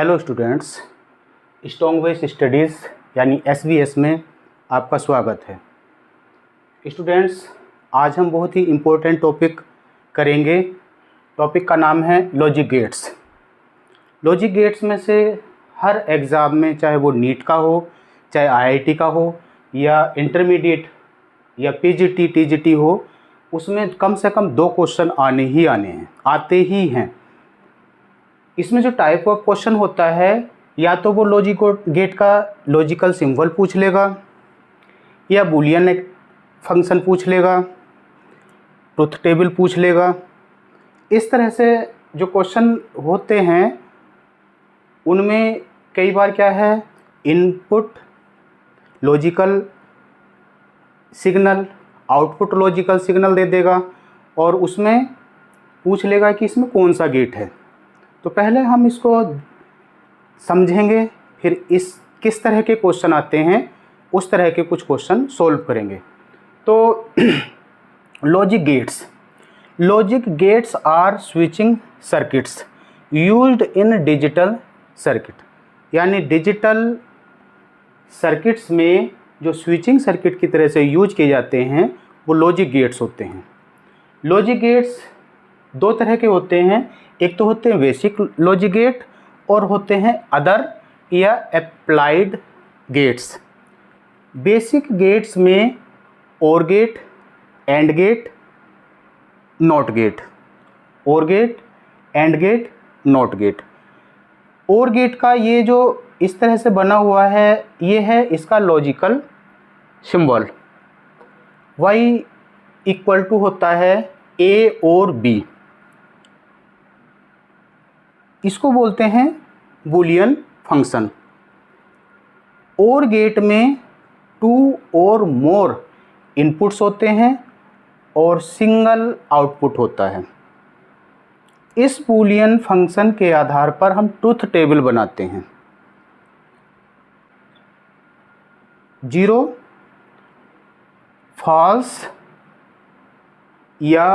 Hello students, strong base studies यानी SBS में आपका स्वागत है। स्टूडेंट्स, आज हम बहुत ही इम्पोर्टेंट टॉपिक करेंगे। टॉपिक का नाम है लॉजिक गेट्स। लॉजिक गेट्स में से हर एग्ज़ाम में, चाहे वो नीट का हो, चाहे IIT का हो, या इंटरमीडिएट या PGT TGT हो, उसमें कम से कम 2 क्वेश्चन आते ही हैं। इसमें जो टाइप ऑफ क्वेश्चन होता है, या तो वो लॉजिक गेट का लॉजिकल सिंबल पूछ लेगा, या बूलियन फंक्शन पूछ लेगा, ट्रुथ टेबल पूछ लेगा। इस तरह से जो क्वेश्चन होते हैं उनमें कई बार क्या है, input logical signal, output logical signal दे देगा और उसमें पूछ लेगा कि इसमें कौन सा गेट है। तो पहले हम इसको समझेंगे, फिर इस किस तरह के क्वेश्चन आते हैं उस तरह के कुछ क्वेश्चन सॉल्व करेंगे। तो logic gates are switching circuits used in digital circuit, यानी डिजिटल सर्किट्स में जो स्विचिंग सर्किट की तरह से यूज किए जाते हैं वो लॉजिक गेट्स होते हैं। लॉजिक गेट्स 2 तरह के होते हैं, एक तो होते हैं बेसिक लॉजिक गेट और होते हैं अदर या अप्लाइड गेट्स। बेसिक गेट्स में or gate, and gate, not gate, or gate, and gate, not gate. Or gate का ये जो इस तरह से बना हुआ है, ये है इसका logical symbol. y equal to होता है a और b, इसको बोलते हैं बूलियन फंक्शन। और गेट में 2 और मोर इनपुट्स होते हैं और सिंगल आउटपुट होता है। इस बूलियन फंक्शन के आधार पर हम ट्रुथ टेबल बनाते हैं। 0 फॉल्स या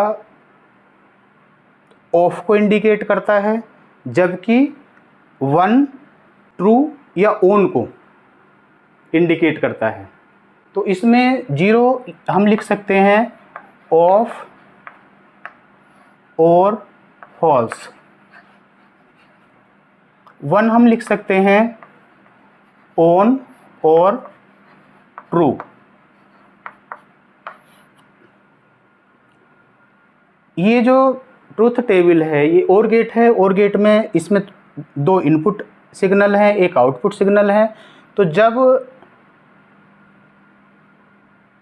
ऑफ को इंडिकेट करता है, जबकि 1 ट्रू या ऑन को इंडिकेट करता है। तो इसमें 0 हम लिख सकते हैं ऑफ और फॉल्स, 1 हम लिख सकते हैं ऑन और ट्रू। ये जो ट्रुथ टेबल है ये और गेट है। और गेट में इसमें 2 इनपुट सिग्नल हैं, एक आउटपुट सिग्नल है। तो जब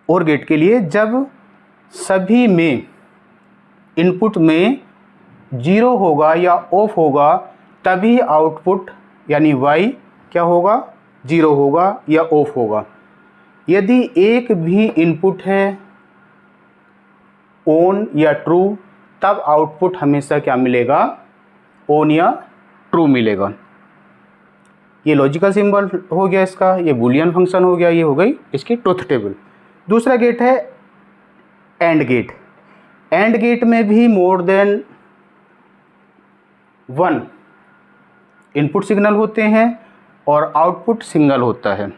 और गेट के लिए जब सभी में इनपुट में 0 होगा या ऑफ होगा, तभी आउटपुट यानी y क्या होगा, 0 होगा या ऑफ होगा। यदि एक भी इनपुट है ऑन या ट्रू, तब आउटपुट हमेशा क्या मिलेगा, ऑन या ट्रू मिलेगा। ये लॉजिकल सिंबल हो गया इसका, ये बूलियन फंक्शन हो गया, ये हो गई इसकी ट्रुथ टेबल। दूसरा गेट है एंड गेट। एंड गेट में भी मोर देन 1 इनपुट सिग्नल होते हैं और आउटपुट सिंगल होता है।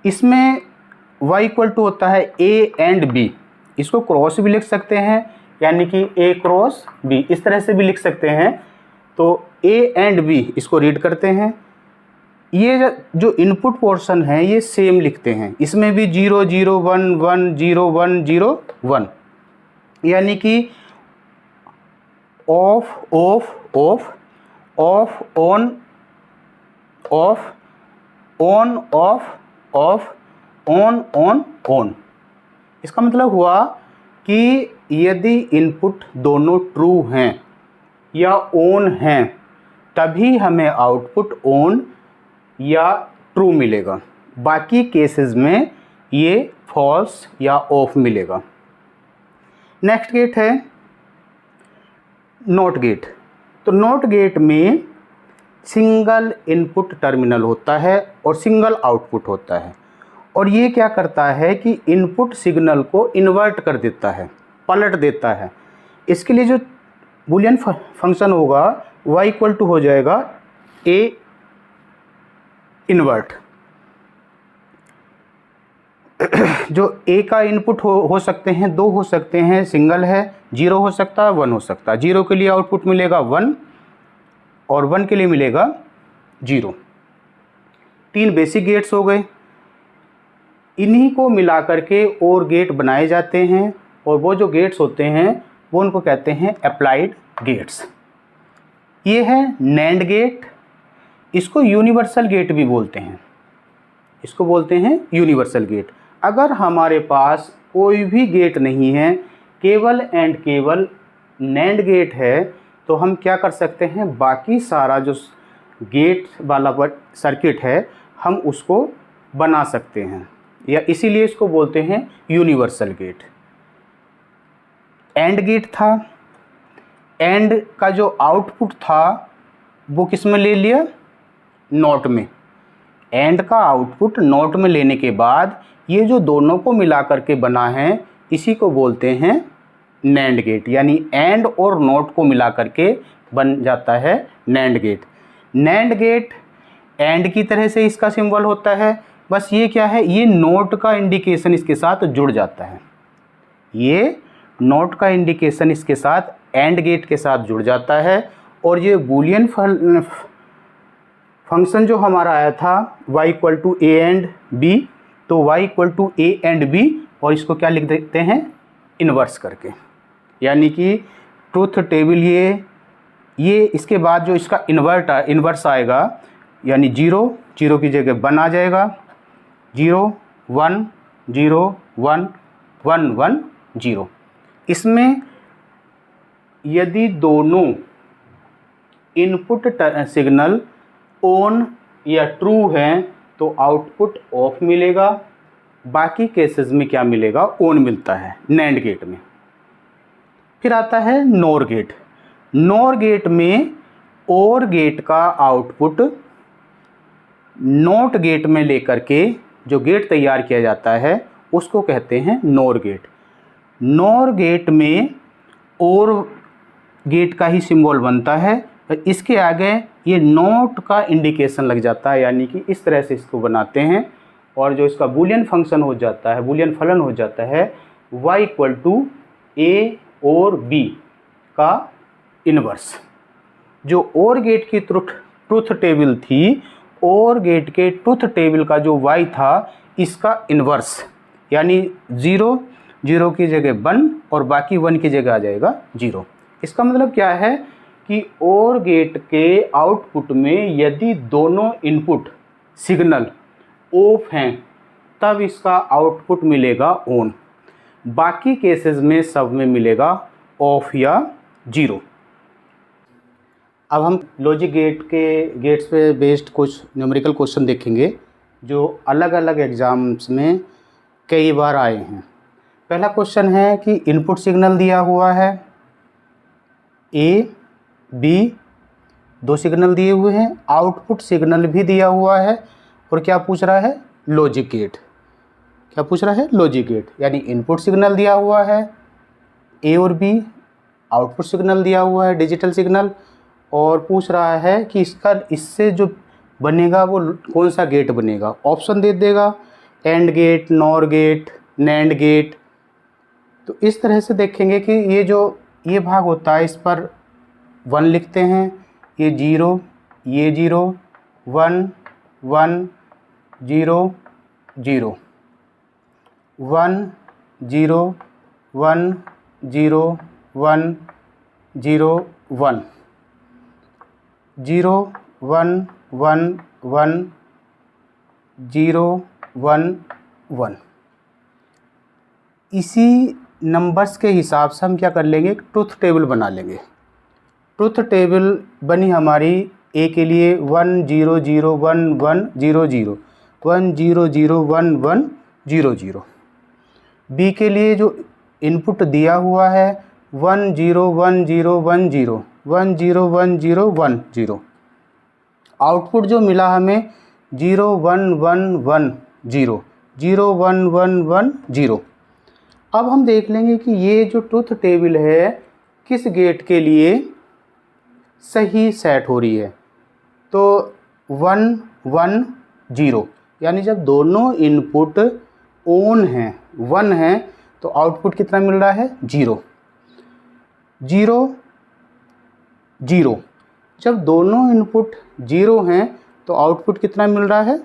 इसमें y इक्वल टू होता है a एंड b, इसको क्रॉस भी लिख सकते हैं, यानी कि a क्रॉस b, इस तरह से भी लिख सकते हैं। तो a एंड b इसको रीड करते हैं। ये जो इनपुट पोर्शन है ये सेम लिखते हैं, इसमें भी 0 0 1 1 0 1 0 1, यानी कि of of of, of on off, on off of, on on on. इसका मतलब हुआ कि यदि इनपुट दोनों ट्रू हैं या ऑन हैं, तभी हमें आउटपुट ऑन या ट्रू मिलेगा। बाकी केसेस में ये फॉल्स या ऑफ मिलेगा। नेक्स्ट गेट है नॉट गेट। तो नॉट गेट में सिंगल इनपुट टर्मिनल होता है और सिंगल आउटपुट होता है, और ये क्या करता है कि इनपुट सिग्नल को इन्वर्ट कर देता है, पलट देता है। इसके लिए जो बूलियन फंक्शन होगा y इक्वल टू हो जाएगा ए इन्वर्ट। जो ए का इनपुट हो सकते हैं, दो हो सकते हैं, सिंगल है, 0 हो सकता है, 1 हो सकता है। 0 के लिए आउटपुट मिलेगा 1 और 1 के लिए मिलेगा 0। 3 बेसिक गेट्स हो गए। इन्हीं को मिला करके और गेट बनाए जाते हैं, और वो जो गेट्स होते हैं वो उनको कहते हैं अप्लाइड गेट्स। ये है नैंड गेट, इसको यूनिवर्सल गेट भी बोलते हैं, इसको बोलते हैं यूनिवर्सल गेट। अगर हमारे पास कोई भी गेट नहीं है, केवल एंड केवल नैंड गेट है, तो हम क्या कर सकते हैं, बाकी सारा जो गेट वाला सर्किट है हम उसको बना सकते हैं, या इसीलिए इसको बोलते हैं यूनिवर्सल गेट। एंड गेट था, एंड का जो आउटपुट था वो किस में ले लिया, नॉट में। एंड का आउटपुट नॉट में लेने के बाद ये जो दोनों को मिला करके बना है इसी को बोलते हैं नैंड गेट, यानी एंड और नॉट को मिला करके बन जाता है NAND gate. NAND gate AND की तरह से इसका सिंबल होता है, बस ये क्या है, ये नॉट का इंडिकेशन इसके साथ जुड़ जाता है, ये नॉट का इंडिकेशन इसके साथ एंड गेट के साथ जुड़ जाता है। और ये बूलियन फंक्शन जो हमारा आया था y equal to A AND B, तो y equal to A AND B, और इसको क्या लिख देते हैं, इन्वर्स करके, यानी कि ट्रूथ टेबल ये इसके बाद जो इसका इन्वर्स आएगा, यानी 0 0 की जगह 1 आ जाएगा, 0 1 0 1 1 1 0। इसमें यदि दोनों इनपुट सिग्नल ऑन या ट्रू हैं तो आउटपुट ऑफ मिलेगा, बाकी केसेस में क्या मिलेगा, ऑन मिलता है नैंड गेट में। फिर आता है नॉर गेट। नॉर गेट में और गेट का आउटपुट नॉट गेट में लेकर के जो गेट तैयार किया जाता है उसको कहते हैं नॉर गेट। नॉर गेट में और गेट का ही सिंबल बनता है, इसके आगे ये नॉट का इंडिकेशन लग जाता है, यानी कि इस तरह से इसको बनाते हैं, और जो इसका बूलियन फंक्शन हो जाता है, बूलियन फलन हो जाता है y इक्वल टू ए और b का इन्वर्स। जो और गेट की ट्रूथ टेबल थी, और गेट के ट्रूथ टेबल का जो y था इसका इन्वर्स, यानी 0 0 की जगह 1 और बाकी 1 की जगह आ जाएगा 0। इसका मतलब क्या है कि और गेट के आउटपुट में यदि दोनों इनपुट सिग्नल ऑफ हैं तब इसका आउटपुट मिलेगा ऑन, बाकी केसेस में सब में मिलेगा ऑफ या 0। अब हम लॉजिक गेट्स पे बेस्ड कुछ न्यूमेरिकल क्वेश्चन देखेंगे जो अलग अलग एग्ज़ाम्स में कई बार आए हैं। पहला क्वेश्चन है कि इनपुट सिग्नल दिया हुआ है ए बी, 2 सिग्नल दिए हुए हैं, आउटपुट सिग्नल भी दिया हुआ है, और क्या पूछ रहा है, लॉजिक गेट। क्या पूछ रहा है, लॉजिक गेट, यानी इनपुट सिग्नल दिया हुआ है ए और बी, आउटपुट सिग्नल दिया हुआ है डिजिटल सिग्नल, और पूछ रहा है कि इससे जो बनेगा वो कौन सा गेट बनेगा। ऑप्शन दे देगा AND gate, NOR gate, NAND gate. तो इस तरह से देखेंगे कि ये भाग होता है, इस पर 1 लिखते हैं, ये 0 ये 0 1 1 0 0 1 0 1 0 1 0 1 0 1 1 1 0 1 1। इसी नंबर्स के हिसाब से हम क्या कर लेंगे, ट्रूथ टेबल बना लेंगे। ट्रूथ टेबल बनी हमारी ए के लिए 1 0 0 1 1 0 0 1 0 0 1 1 0 0। बी के लिए जो इनपुट दिया हुआ है 1 0 1 0 1 0 1 0 1 0 1 0। आउटपुट जो मिला हमें 0 1 1 1 0 0 1 1 1 0। अब हम देख लेंगे कि ये जो ट्रूथ टेबल है किस गेट के लिए सही सेट हो रही है। तो 1 1 0, यानी जब दोनों इनपुट ऑन हैं 1 है तो आउटपुट कितना मिल रहा है 0 0 0। जब दोनों इनपुट 0 हैं तो आउटपुट कितना मिल रहा है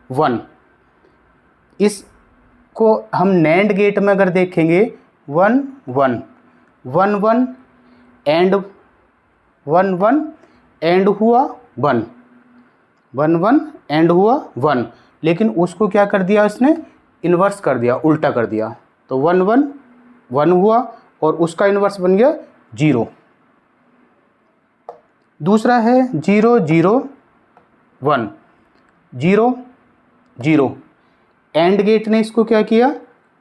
1। इसको हम नैंड गेट में अगर देखेंगे 1 1 1 1 एंड 1 1 एंड हुआ 1 1 1 एंड हुआ 1, लेकिन उसको क्या कर दिया इसने इन्वर्स कर दिया, उल्टा कर दिया, तो 1 1 1 हुआ और उसका इन्वर्स बन गया 0। दूसरा है 0 0 1 0 0, एंड गेट ने इसको क्या किया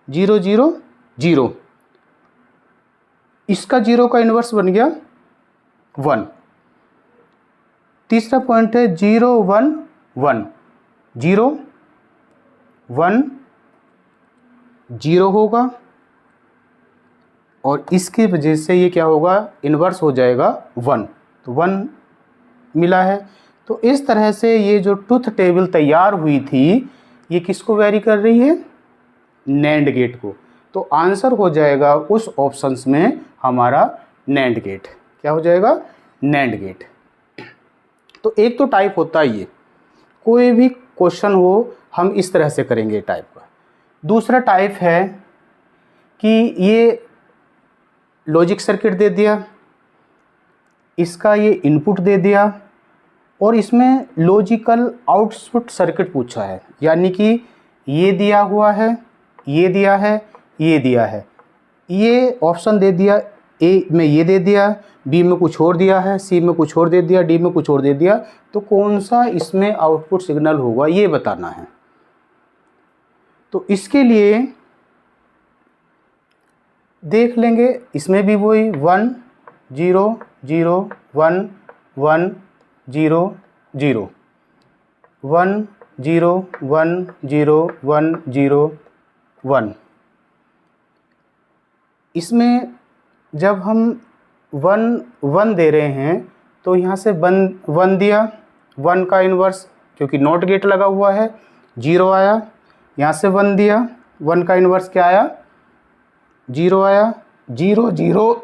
0 0 0, इसका 0 का इन्वर्स बन गया 1। तीसरा पॉइंट है 0 1 1 0 1 0 होगा और इसकी वजह से ये क्या होगा इन्वर्स हो जाएगा 1, तो 1 मिला है। तो इस तरह से ये जो ट्रुथ टेबल तैयार हुई थी ये किसको वेरी कर रही है नैंड गेट को, तो आंसर हो जाएगा उस ऑप्शंस में हमारा नैंड गेट। क्या हो जाएगा नैंड गेट। तो एक तो टाइप होता है ये, कोई भी क्वेश्चन हो हम इस तरह से करेंगे टाइप का। दूसरा टाइप है कि ये लॉजिक सर्किट दे दिया, इसका ये इनपुट दे दिया और इसमें लॉजिकल आउटपुट सर्किट पूछा है, यानी कि ये दिया हुआ है, ये दिया है, ये दिया है, ये ऑप्शन दे दिया, ए में ये दे दिया, बी में कुछ और दिया है, सी में कुछ और दे दिया, डी में कुछ और दे दिया, तो कौन सा इसमें आउटपुट सिग्नल होगा ये बताना है। तो इसके लिए देख लेंगे, इसमें भी वही 1 0 0 1 1 0 0 1 0 1 0 1 0 1। इसमें जब हम 1 1 दे रहे हैं तो यहाँ से 1 दिया, 1 का इन्वर्स क्योंकि नॉट गेट लगा हुआ है 0 आया, यहाँ से 1 दिया, 1 का इन्वर्स क्या आया 0 आया, 0 0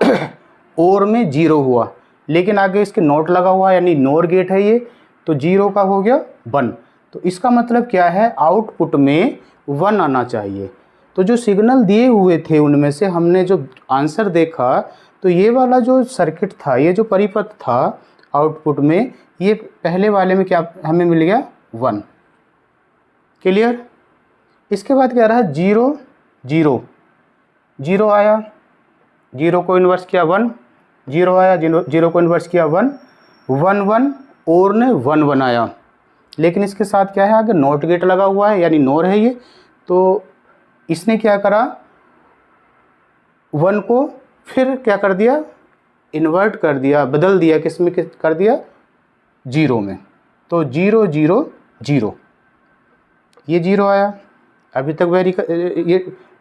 और में 0 हुआ, लेकिन आगे इसके नोट लगा हुआ यानी नोर गेट है ये, तो 0 का हो गया 1। तो इसका मतलब क्या है आउटपुट में 1 आना चाहिए। तो जो सिग्नल दिए हुए थे उनमें से हमने जो आंसर देखा तो ये वाला जो सर्किट था, ये जो परिपथ था आउटपुट में, ये पहले वाले में क्या हमें मिल गया 1। क्लियर। इसके बाद क्या रहा 0 0 0 आया, 0 को इन्वर्स किया 1, 0 आया, 0 को इन्वर्स किया 1 1 1 और ने 1 बनाया, लेकिन इसके साथ क्या है आगे नॉट गेट लगा हुआ है यानी नोर है ये, तो इसने क्या करा 1 को फिर क्या कर दिया इन्वर्ट कर दिया, बदल दिया, किस में कर दिया 0 में, तो 0 0 0 ये 0 आया, अभी तक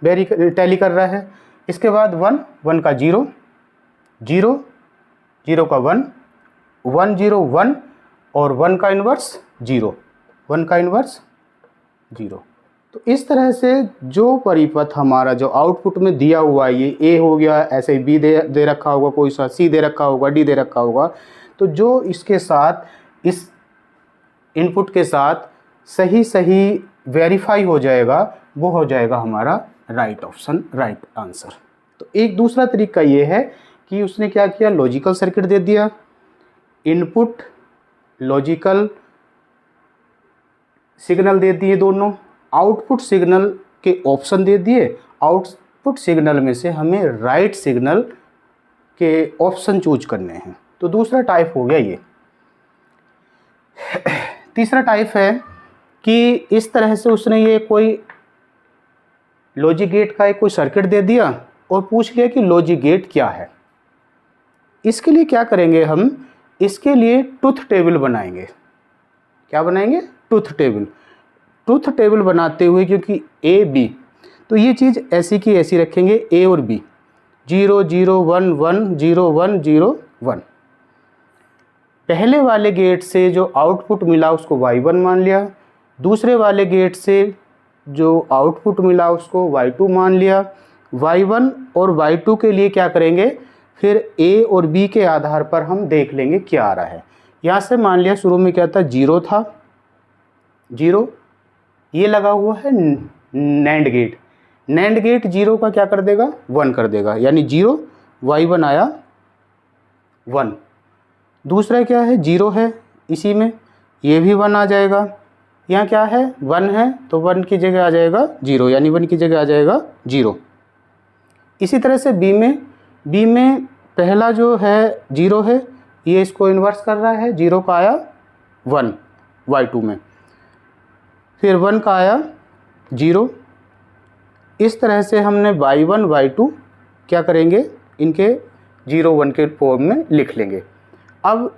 वेरी टैली कर रहा है। इसके बाद 1 1 का 0 0 0 का 1 1 0 1 और 1 का इन्वर्स 0, 1 का इन्वर्स 0। तो इस तरह से जो परिपथ हमारा जो आउटपुट में दिया हुआ है, ये ए हो गया, ऐसे बी दे रखा होगा, कोई सा सी दे रखा होगा, डी दे रखा होगा, तो जो इसके साथ इस इनपुट के साथ सही सही वेरीफाई हो जाएगा वो हो जाएगा हमारा राइट ऑप्शन, राइट आंसर। तो एक दूसरा तरीका ये है कि उसने क्या किया लॉजिकल सर्किट दे दिया, इनपुट लॉजिकल सिग्नल दे दिए दोनों, आउटपुट सिग्नल के ऑप्शन दे दिए, आउटपुट सिग्नल में से हमें राइट सिग्नल के ऑप्शन चूज करने हैं। तो दूसरा टाइप हो गया ये। तीसरा टाइप है कि इस तरह से उसने ये कोई लॉजिक गेट का एक कोई सर्किट दे दिया और पूछ लिया कि लॉजिक गेट क्या है। इसके लिए क्या करेंगे हम, इसके लिए ट्रुथ टेबल बनाएंगे। क्या बनाएंगे ट्रुथ टेबल। ट्रुथ टेबल बनाते हुए क्योंकि ए बी, तो ये चीज़ ऐसी की ऐसी रखेंगे ए और बी, 0 0 1 1 0 1 0 1। पहले वाले गेट से जो आउटपुट मिला उसको y1 मान लिया, दूसरे वाले गेट से जो आउटपुट मिला उसको y2 मान लिया। y1 और y2 के लिए क्या करेंगे, फिर a और b के आधार पर हम देख लेंगे क्या आ रहा है। यहाँ से मान लिया शुरू में क्या था, 0 था, 0, ये लगा हुआ है नैंड गेट। नैंड गेट 0 का क्या कर देगा, 1 कर देगा, यानी 0, y1 आया 1। दूसरा क्या है, 0 है, इसी में ये भी 1 आ जाएगा। यहाँ क्या है, 1 है, तो 1 की जगह आ जाएगा 0, यानी 1 की जगह आ जाएगा 0। इसी तरह से b में पहला जो है 0 है, ये इसको इन्वर्स कर रहा है, 0 का आया 1 y2 में, फिर 1 का आया 0। इस तरह से हमने y1 y2 क्या करेंगे, इनके 0 1 के फॉर्म में लिख लेंगे। अब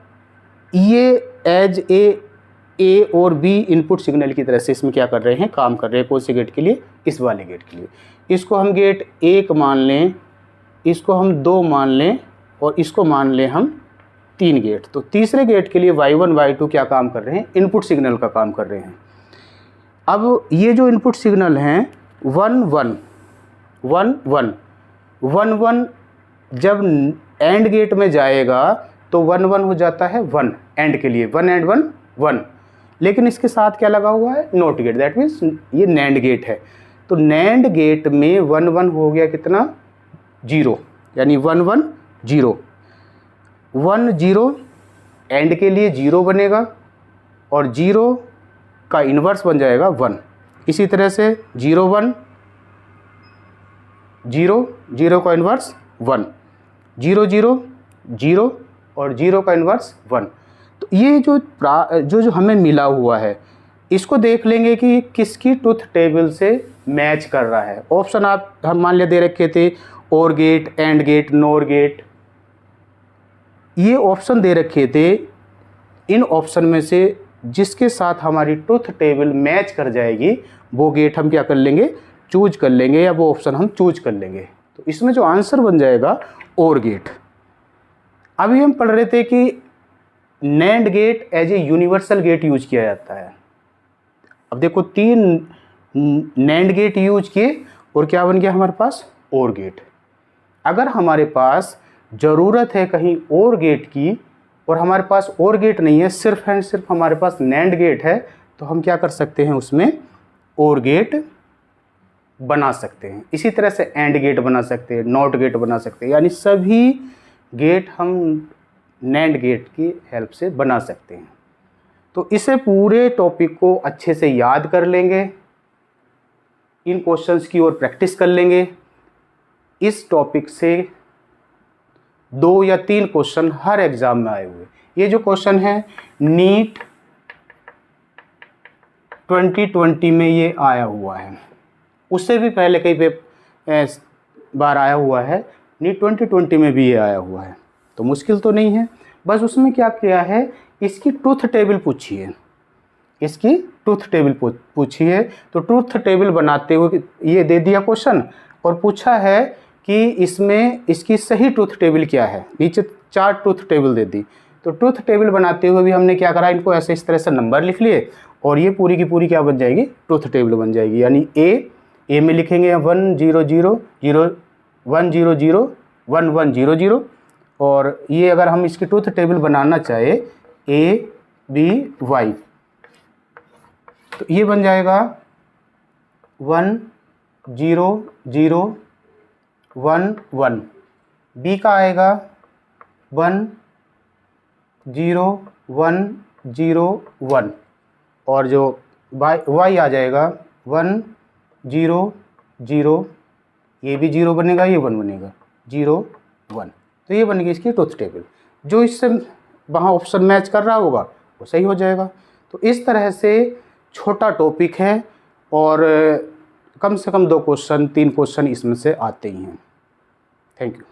ये एज ए और बी इनपुट सिग्नल की तरह से इसमें क्या कर रहे हैं, काम कर रहे हैं। कौन से गेट के लिए, इस वाले गेट के लिए। इसको हम गेट 1 मान लें, इसको हम 2 मान लें, और इसको मान लें हम 3 गेट। तो तीसरे गेट के लिए y1 y2 क्या काम कर रहे हैं, इनपुट सिग्नल का काम कर रहे हैं। अब ये जो इनपुट सिग्नल हैं 1 1 1 1 1 1 जब एंड गेट में जाएगा तो 1 1 हो जाता है 1 एंड के लिए, 1 एंड 1 1। लेकिन इसके साथ क्या लगा हुआ है, नॉट गेट, दैट मीन्स ये नैंड गेट है। तो नैंड गेट में 1 1 हो गया कितना, 0, यानी 1 1 0 1 0 एंड के लिए 0 बनेगा, और 0 का इन्वर्स बन जाएगा 1। इसी तरह से 0 1 0 0 का इन्वर्स 1, 0 0 0 और 0 का इन्वर्स 1। तो ये जो हमें मिला हुआ है, इसको देख लेंगे कि किसकी ट्रुथ टेबल से मैच कर रहा है। ऑप्शन हम मान लिया दे रखे थे, और gate, and gate, NOR gate, ये ऑप्शन दे रखे थे। इन ऑप्शन में से जिसके साथ हमारी ट्रुथ टेबल मैच कर जाएगी वो गेट हम क्या कर लेंगे, चूज कर लेंगे, या वो ऑप्शन हम चूज कर लेंगे। तो इसमें जो आंसर बन जाएगा और गेट। अभी हम पढ़ रहे थे कि NAND gate as a universal gate use किया जाता है। अब देखो 3 नैंड गेट यूज किए और क्या बन गया हमारे पास, और गेट। अगर हमारे पास ज़रूरत है कहीं और गेट की और हमारे पास और गेट नहीं है, सिर्फ एंड सिर्फ हमारे पास नैंड गेट है, तो हम क्या कर सकते हैं, उसमें और गेट बना सकते हैं। इसी तरह से एंड गेट बना सकते हैं, नॉट गेट बना सकते हैं, यानी सभी गेट हम नैंड गेट की हेल्प से बना सकते हैं। तो इसे पूरे टॉपिक को अच्छे से याद कर लेंगे, इन क्वेश्चंस की ओर प्रैक्टिस कर लेंगे। इस टॉपिक से 2 या 3 क्वेश्चन हर एग्जाम में आए हुए। ये जो क्वेश्चन है नीट 2020 में ये आया हुआ है, उससे भी पहले कई बार आया हुआ है, नीट 2020 में भी ये आया हुआ है। तो मुश्किल तो नहीं है, बस उसमें क्या किया है, इसकी ट्रुथ टेबल पूछी है, इसकी ट्रुथ टेबल पूछी है। तो ट्रुथ टेबल बनाते हुए ये दे दिया क्वेश्चन, और पूछा है कि इसमें इसकी सही ट्रुथ टेबल क्या है, नीचे 4 ट्रुथ टेबल दे दी। तो ट्रुथ टेबल बनाते हुए भी हमने क्या करा, इनको ऐसे इस तरह से नंबर लिख लिए, और ये पूरी की पूरी क्या बन जाएगी, ट्रुथ टेबल बन जाएगी। यानी ए में लिखेंगे 1 0 0 0 1 0 0 1 1 0 0, और ये अगर हम इसकी ट्रुथ टेबल बनाना चाहे ए बी वाई, तो ये बन जाएगा 1 0 0 1 1। बी का आएगा 1 0 1 0 1, और जो वाई आ जाएगा 1 0 0, ये भी 0 बनेगा, ये 1 बनेगा, 0 1। तो ये बन गई इसकी ट्रुथ टेबल। जो इससे वहाँ ऑप्शन मैच कर रहा होगा वो सही हो जाएगा। तो इस तरह से छोटा टॉपिक है, और कम से कम 2 क्वेश्चन 3 क्वेश्चन इसमें से आते ही हैं। Thank you.